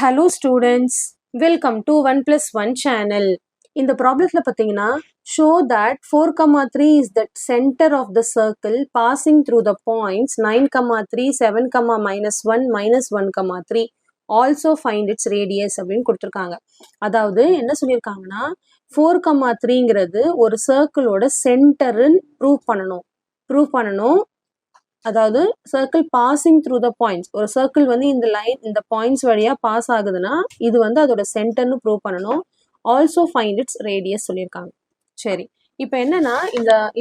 Hello students, welcome to 1+1 channel. In the problem show that 4,3 is the center of the circle passing through the points 9,3, 7, -1, -1,3. Also find its radius அப்படின்னு கொடுத்துருக்காங்க. அதாவது என்ன சொல்லியிருக்காங்கன்னா 4,3ங்கிறது ஒரு சர்க்கிளோட சென்டர்ன்னு prove பண்ணணும். அதாவது circle passing through the points, ஒரு circle வந்து இந்த பாயிண்ட்ஸ் வழியா பாஸ் ஆகுதுன்னா இது வந்து அதோட சென்டர்னு ப்ரூவ் பண்ணணும். ஆல்சோ ஃபைண்ட் இட்ஸ் ரேடியஸ் சொல்லியிருக்காங்க. சரி, இப்போ என்னன்னா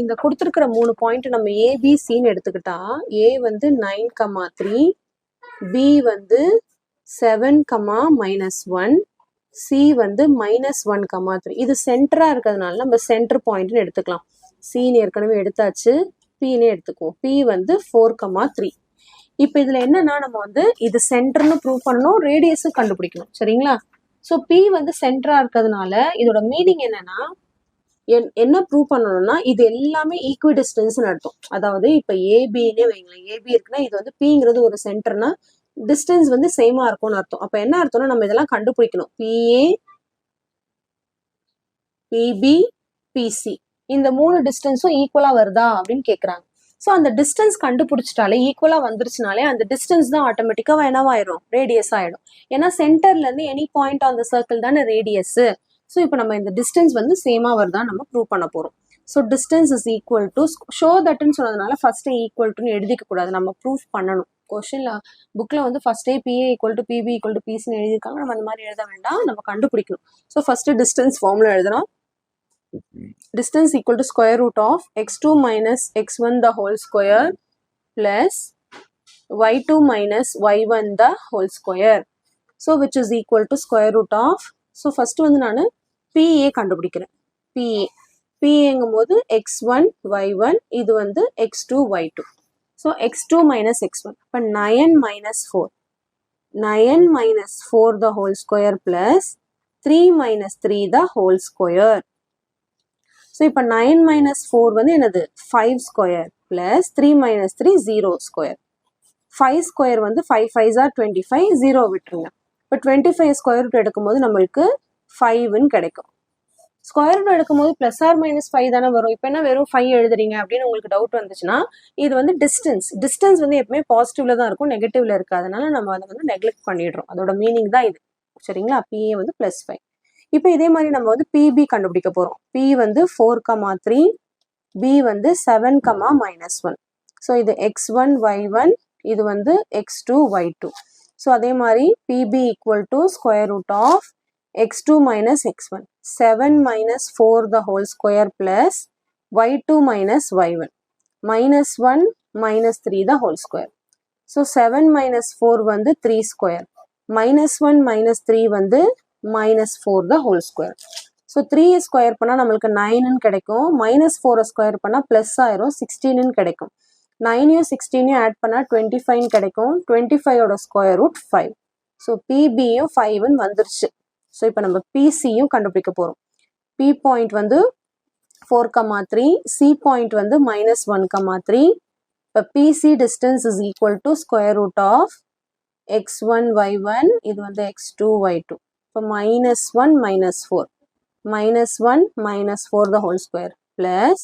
இந்த கொடுத்துருக்கிற 3 பாயிண்ட் நம்ம ஏபிசின்னு எடுத்துக்கிட்டா ஏ வந்து 9,3, பி வந்து 7, -1, சி வந்து -1,3. இது சென்டரா இருக்கிறதுனால நம்ம சென்டர் பாயிண்ட்னு எடுத்துக்கலாம். சின்னு ஏற்கனவே எடுத்தாச்சு, பின்னு எடுத்துக்குவோம். பி வந்து 4,3. இப்போ இதுல என்னன்னா நம்ம வந்து இது சென்டர்னு ப்ரூவ் பண்ணணும், ரேடியஸும் கண்டுபிடிக்கணும். சரிங்களா? ஸோ பி வந்து சென்டரா இருக்கிறதுனால இதோட மீனிங் என்னன்னா என்ன ப்ரூவ் பண்ணணும்னா இது எல்லாமே ஈக்குவி டிஸ்டன்ஸ்னு அர்த்தம். அதாவது இப்போ ஏபின்னே வைங்களேன், ஏபி இருக்குன்னா இது வந்து பிங்கிறது ஒரு சென்டர்னா டிஸ்டன்ஸ் வந்து சேமா இருக்கும்னு அர்த்தம். அப்போ என்ன அர்த்தம்னா நம்ம இதெல்லாம் கண்டுபிடிக்கணும். பிஏ, பிபி, பிசி இந்த 3 டிஸ்டன்ஸும் ஈக்குவலா வருதா அப்படின்னு கேட்குறாங்க. ஸோ அந்த டிஸ்டன்ஸ் கண்டுபிடிச்சிட்டாலே ஈக்குவலா வந்துருச்சுனாலே அந்த டிஸ்டன்ஸ் தான் ஆட்டோமேட்டிக்காக என்னவாயிரும், ரேடியஸ் ஆயிடும். ஏன்னா சென்டர்ல இருந்து any point on the circle தானே ரேடியஸ். ஸோ இப்போ நம்ம இந்த டிஸ்டன்ஸ் வந்து சேமா வருதா நம்ம ப்ரூவ் பண்ண போறோம். So distance is equal to show தட்னு சொன்னதுனால ஃபர்ஸ்ட் ஈக்குவல் டுன்னு எழுதிக்க கூடாது, நம்ம ப்ரூஃப் பண்ணணும். கொஸ்டின்ல புக்ல வந்து ஃபர்ஸ்டே PA equal to PB equal to பிசின்னு எழுதியிருக்காங்க. நம்ம அந்த மாதிரி எழுத வேண்டாம், நம்ம கண்டுபிடிக்கணும். ஸோ ஃபர்ஸ்ட் டிஸ்டன்ஸ் ஃபார்முலா எழுதணும். Distance equal to square root of x2 minus x1 the whole square plus y2 minus y1 the whole square. So which is equal to square root of, so first வந்து நான் PA கண்டுபிடிக்கிறேன். PAங்கும் போது x1 y1, இது வந்து x2 y2. So x2 minus x1, இப்போ 9 minus 4, 9 minus 4 the whole square plus 3 minus 3 the whole square. So இப்போ 9 minus 4 வந்து என்னது 5 square plus 3 minus 3 0 square. 5 square வந்து 5 5s are 25, 0 விட்டுருங்க. இப்போ 25 ஸ்கொயர் ரூட் எடுக்கும்போது நம்மளுக்கு 5ன்னு கிடைக்கும். ஸ்கொயர் ரூட் எடுக்கும்போது ப்ளஸ் ஆர் மைனஸ் 5 தானே வரும். இப்போ என்ன வெறும் 5 எழுதுறீங்க அப்படின்னு உங்களுக்கு டவுட் வந்துச்சுன்னா இது வந்து டிஸ்டன்ஸ் வந்து எப்பவுமே பாசிட்டிவ்ல தான் இருக்கும், நெகட்டிவ்ல இருக்காது. அதனால நம்ம அதை வந்து நெக்லெக்ட் பண்ணிடுறோம். அதோட மீனிங் தான் இது. சரிங்களா? பிஏ வந்து +5. இப்போ இதே மாதிரி நம்ம வந்து பிபி கண்டுபிடிக்க போறோம். பி வந்து 4,3, பி வந்து 7, -1. ஸோ இது x1 y1, இது வந்து x2 y2. ஸோ அதே மாதிரி PB equal to square root of x2 minus x1, 7 minus 4 the whole square plus y2 minus y1, -1 minus 3 the whole square. So 7 minus 4 வந்து 3 square, -1 minus 3 வந்து -4 the whole square. So 3 square பண்ணால் நம்மளுக்கு 9ன்னு கிடைக்கும், -4 square பண்ணால் plus ஆயிரும் 16ன்னு கிடைக்கும். 9யும் 16யும் add பண்ணால் 25ன்னு கிடைக்கும். 25ஓட ஸ்கொயர் ரூட் 5. ஸோ பிபியும் 5ன்னு வந்துருச்சு. ஸோ இப்போ நம்ம பிசியும் கண்டுபிடிக்க போகிறோம். பி பாயிண்ட் வந்து 4,3, சி பாயிண்ட் வந்து -1,3. இப்போ PC distance is equal to square root of x1 y1, இது வந்து x2 y2. இப்போ -1 minus 4, -1 minus 4 the whole square plus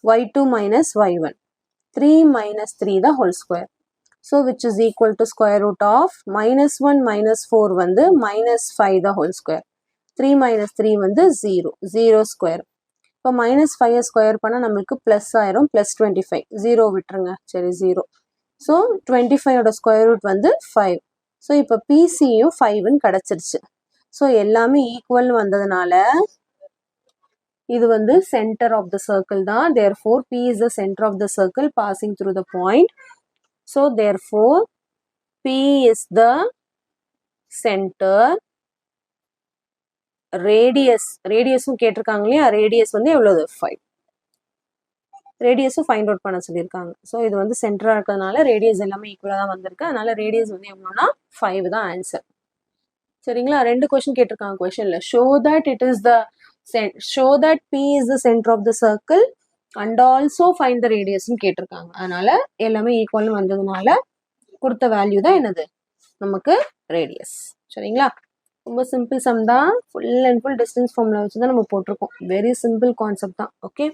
y2 minus y1, 3 minus 3 the whole square. So which is equal to square root of -1 minus 4 வந்து -5 the whole square, 3 minus 3 வந்து 0 square. இப்போ -5 square பண்ணால் நம்மளுக்கு plus ஆயிரும், +25, 0 விட்டுருங்க. சரி 0. So 25ஓட square root வந்து 5. So இப்போ பிசியும் 5ன்னு கிடச்சிருச்சு. ஸோ எல்லாமே ஈக்குவல் வந்ததுனால இது வந்து சென்டர் ஆஃப் த சர்க்கிள் தான். therefore P is the center of the circle passing through the point. So therefore P is the center. ரேடியஸும் கேட்டிருக்காங்க இல்லையா, ரேடியஸ் வந்து எவ்வளவு 5. ரேடியஸும் ஃபைண்ட் அவுட் பண்ண சொல்லியிருக்காங்க. ஸோ இது வந்து சென்டரா இருக்கிறதுனால ரேடியஸ் எல்லாமே ஈக்குவலாக தான் வந்திருக்கு. அதனால ரேடியஸ் வந்து எவ்வளோனா 5 தான் ஆன்சர். சரிங்களா? 2 கொஸ்டின் கேட்டிருக்காங்க கொஸ்டின்ல. Show that P is the center of the circle and also find the radius ன்னு கேட்டிருக்காங்க. அதனால எல்லாமே ஈக்குவல்னு வந்ததுனால கொடுத்த வேல்யூ தான் என்னது நமக்கு ரேடியஸ். சரிங்களா? ரொம்ப சிம்பிள் சம் தான். Full and full distance formula வச்சு தான் நம்ம போட்டிருக்கோம். வெரி சிம்பிள் கான்செப்ட் தான். ஓகே,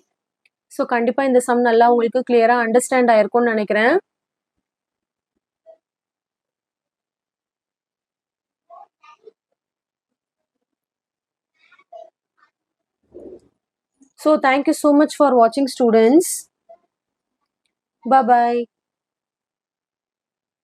ஸோ கண்டிப்பாக இந்த சம் நல்லா உங்களுக்கு கிளியராக அண்டர்ஸ்டாண்ட் ஆயிருக்கும்னு நினைக்கிறேன். So thank you so much for watching, students. Bye bye.